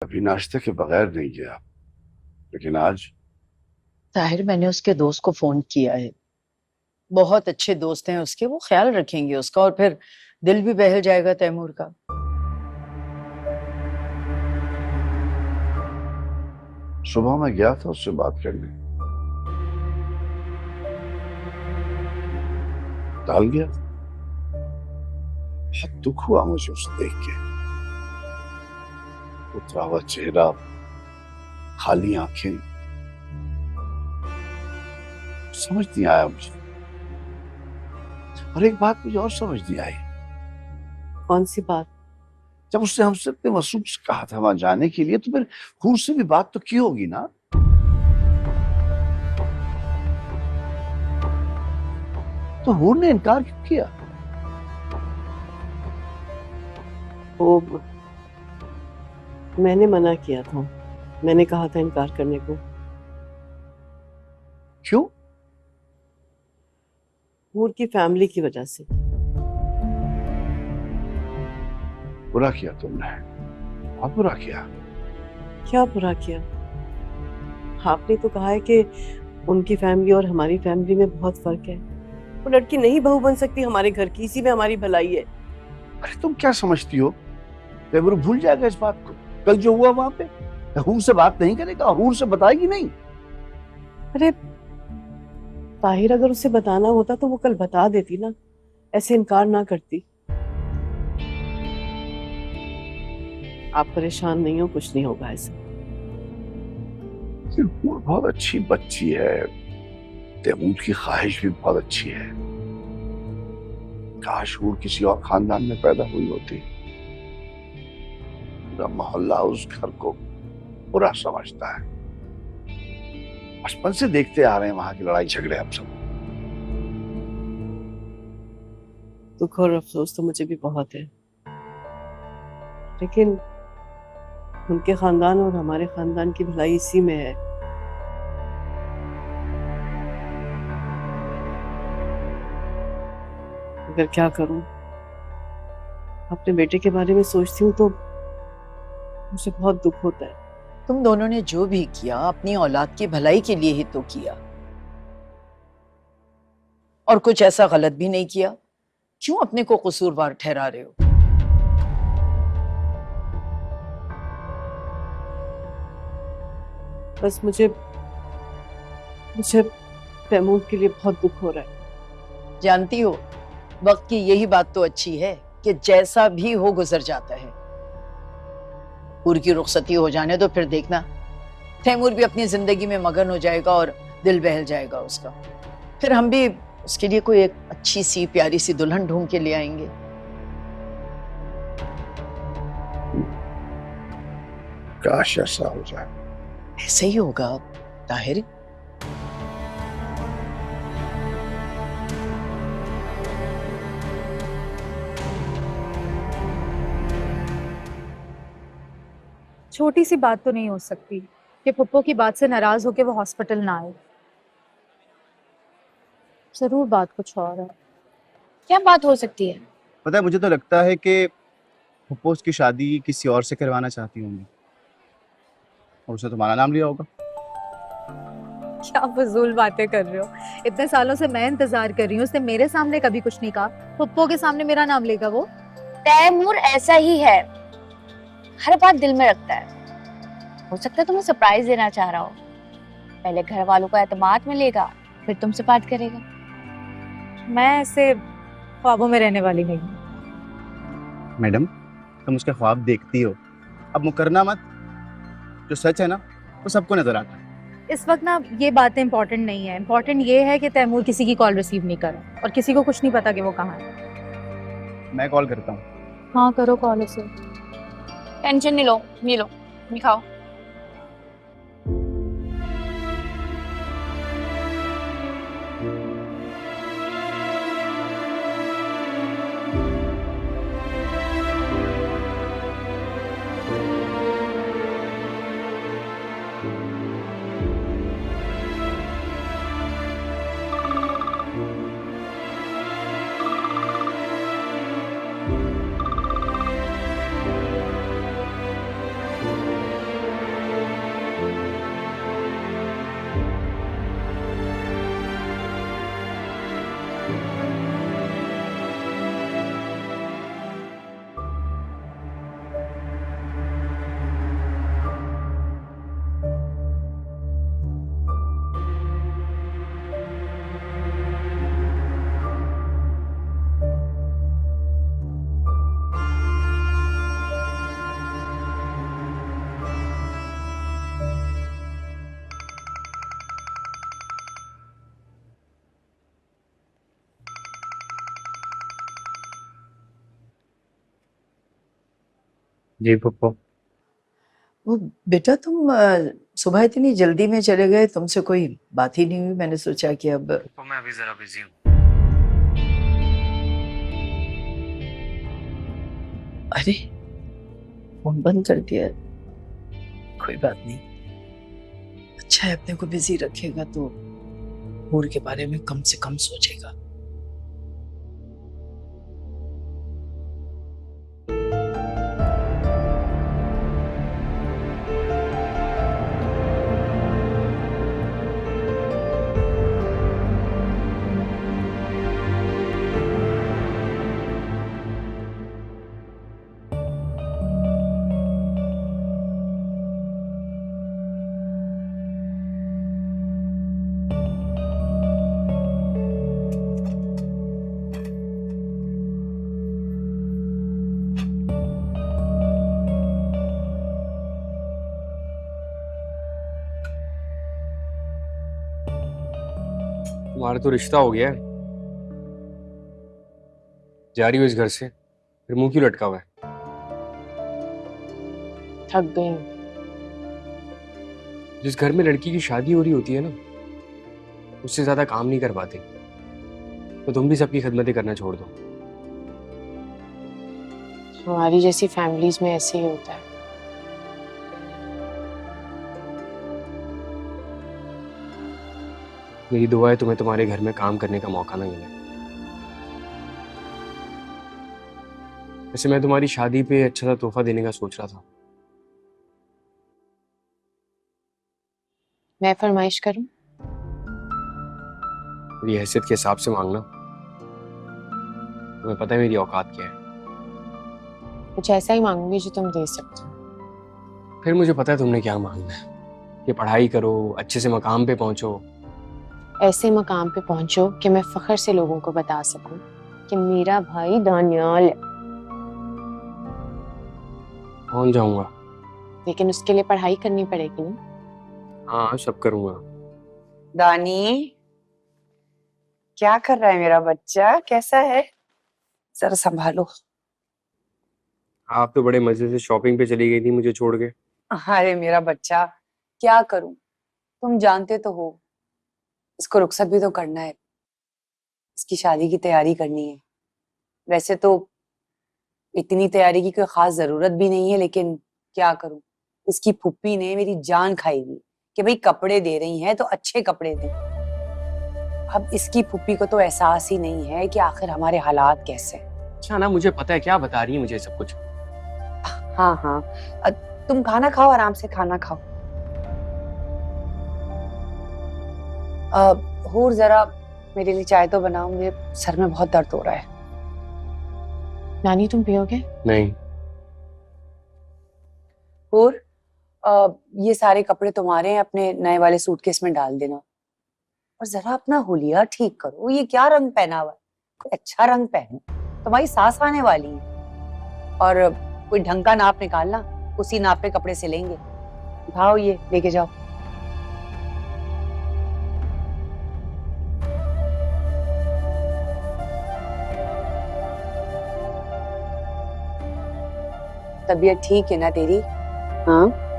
अभी नाश्ते के बगैर नहीं गया, लेकिन आज ताहिर, मैंने उसके दोस्त को फोन किया है। बहुत अच्छे दोस्त हैं उसके, वो ख्याल रखेंगे उसका और फिर दिल भी बहल जाएगा तैमूर का। सुबह मैं गया था उससे बात करने, टाल गया। बहुत दुख हुआ मुझे उसे देख के। उतरा हुआ चेहरा, खाली आंखें, समझ नहीं आया मुझे। और एक बात मुझे और समझ नहीं आई। कौन सी बात? जब उसने हमसे अपने मसरूफ से कहा था वहां जाने के लिए, तो फिर हूर से भी बात तो की होगी ना। तो हूर ने इनकार क्यों किया? वो मैंने मना किया था। मैंने कहा था इनकार करने को। क्यों? हूर की फैमिली की वजह से। बुरा किया तुमने, बहुत बुरा किया। क्या बुरा किया? आपने तो कहा है कि उनकी फैमिली और हमारी फैमिली में बहुत फर्क है। वो लड़की नहीं बहू बन सकती हमारे घर की, इसी में हमारी भलाई है। अरे तुम क्या समझती हो? तैमूर भूल जाएगा इस बात को। कल जो हुआ वहां पे, हूर से बात नहीं करेगा, हूर से बताएगी नहीं। अरे ताहिर, अगर उसे बताना होता तो वो कल बता देती ना, ऐसे इनकार ना करती। आप परेशान नहीं हो, कुछ नहीं होगा ऐसे। हूर बहुत अच्छी बच्ची है, तैमूर की ख्वाहिश भी बहुत अच्छी है। काश हूर किसी और खानदान में पैदा हुई होती। पूरा मोहल्ला उस घर को बुरा समझता है। बचपन से देखते आ रहे हैं वहां की लड़ाई झगड़े हम सब। दुख और अफसोस तो मुझे भी बहुत है, लेकिन उनके खानदान और हमारे खानदान की भलाई इसी में है। मगर क्या करूं, अपने बेटे के बारे में सोचती हूँ तो मुझे बहुत दुख होता है। तुम दोनों ने जो भी किया अपनी औलाद की भलाई के लिए ही तो किया, और कुछ ऐसा गलत भी नहीं किया। क्यों अपने को कसूरवार ठहरा रहे हो? बस मुझे मुझे तैमूर के लिए बहुत दुख हो रहा है। जानती हो, वक्त की यही बात तो अच्छी है कि जैसा भी हो गुजर जाता है। हूर की रुखसती हो जाने तो फिर देखना, तैमूर भी अपनी जिंदगी में मगन हो जाएगा और दिल बहल जाएगा उसका। फिर हम भी उसके लिए कोई एक अच्छी सी प्यारी सी दुल्हन ढूंढ के ले आएंगे। काश ऐसा हो जाए। ऐसे ही होगा ताहिर। छोटी सी बात तो नहीं हो सकती कि पप्पो की बात से नाराज होकर वो हॉस्पिटल ना आए। जरूर बात कुछ और है। क्या बात हो सकती है? पता है, मुझे तो लगता है कि फुप्पो उसकी शादी किसी और से करवाना चाहती होंगी और उसने तुम्हारा नाम लिया होगा। क्या फजूल बातें कर रहे हो? इतने सालों से मैं इंतजार कर रही हूँ, उसने मेरे सामने कभी कुछ नहीं कहा। पप्पो के सामने मेरा नाम लेगा वो? तैमूर ऐसा ही है, हर बात दिल में रखता है। हो सकता है तुम्हें सरप्राइज देना चाह रहा हो। पहले घर वालों का एतमाद मिलेगा, फिर तुमसे बात करेगा। मैं ऐसे ख्वाबों में रहने वाली नहीं हूँ। मैडम, तुम उसके ख्वाब देखती हो, अब मुकरना मत। जो सच है ना, वो सबको नजर आता है। इस वक्त ना ये बातें इंपॉर्टेंट नहीं है। इंपॉर्टेंट ये है कि तैमूर किसी की कॉल रिसीव नहीं कर रहा और किसी को कुछ नहीं पता कि वो कहाँ है। मैं कॉल करता हूँ। हाँ करो कॉल उसे। टेंशन नहीं लो, ये लो, ये खाओ। जी पप्पू। वो बेटा तुम सुबह इतनी जल्दी में चले गए, तुमसे कोई बात ही नहीं हुई। मैंने सोचा कि अब पप्पू मैं अभी जरा बिजी हूँ। अरे फोन बंद कर दिया। कोई बात नहीं, अच्छा है, अपने को बिजी रखेगा तो मूड के बारे में कम से कम सोचेगा। तुम्हारा तो रिश्ता हो गया है, जा रही हो इस घर से, फिर मुंह क्यों लटका हुआ है? थक गई। जिस घर में लड़की की शादी हो रही होती है ना, उससे ज्यादा काम नहीं कर पाते, तो तुम भी सबकी खिदमतें करना छोड़ दो। हमारी जैसी फैमिलीज में ऐसे ही होता है। मेरी दुआ है तुम्हें तुम्हारे घर में काम करने का मौका ना मिले। वैसे मैं तुम्हारी शादी पे अच्छा सा तोहफा देने का सोच रहा था। मैं फरमाइश करूं? मेरी हैसियत के हिसाब से मांगना, तुम्हें पता है मेरी औकात क्या है। कुछ ऐसा ही मांगूंगी जो तुम दे सकते हो। फिर मुझे पता है तुमने क्या मांगना है, कि पढ़ाई करो, अच्छे से मकाम पे पहुंचो। ऐसे मकाम पे पहुंचो कि मैं फख्र से लोगों को बता सकूं कि मेरा भाई दानियाल है। पहुंच जाऊंगा। लेकिन उसके लिए पढ़ाई करनी पड़ेगी ना। हाँ सब करूंगा। दानी, क्या कर रहा है मेरा बच्चा? कैसा है? जरा संभालो। आप तो बड़े मजे से शॉपिंग पे चली गई थी मुझे छोड़ के। अरे मेरा बच्चा, क्या करूं? तुम जानते तो हो, इसको रुखसत भी तो करना है, इसकी शादी की तैयारी करनी है। वैसे तो इतनी तैयारी की कोई खास जरूरत भी नहीं है, लेकिन क्या करूं, इसकी फुप्पी ने मेरी जान खाई हुई कि भाई कपड़े दे रही हैं तो अच्छे कपड़े दें। अब इसकी फुप्पी को तो एहसास ही नहीं है कि आखिर हमारे हालात कैसे हैं। अच्छा ना, मुझे पता है क्या बता रही है मुझे सब कुछ। हाँ हाँ, तुम खाना खाओ, आराम से खाना खाओ। हूर जरा मेरे लिए चाय तो बनाओ, मुझे सर में बहुत दर्द हो रहा है। नानी तुम पियोगे? नहीं। हूर, ये सारे कपड़े तुम्हारे हैं, अपने नए वाले सूटकेस में डाल देना। और जरा अपना हुलिया ठीक करो, ये क्या रंग पहना हुआ है? कोई अच्छा रंग पहनो, तुम्हारी सास आने वाली है। और कोई ढंग का नाप निकालना, उसी नाप पे कपड़े सिलेंगे। उठाओ, ये लेके जाओ। तबीयत ठीक है ना तेरी? हाँ।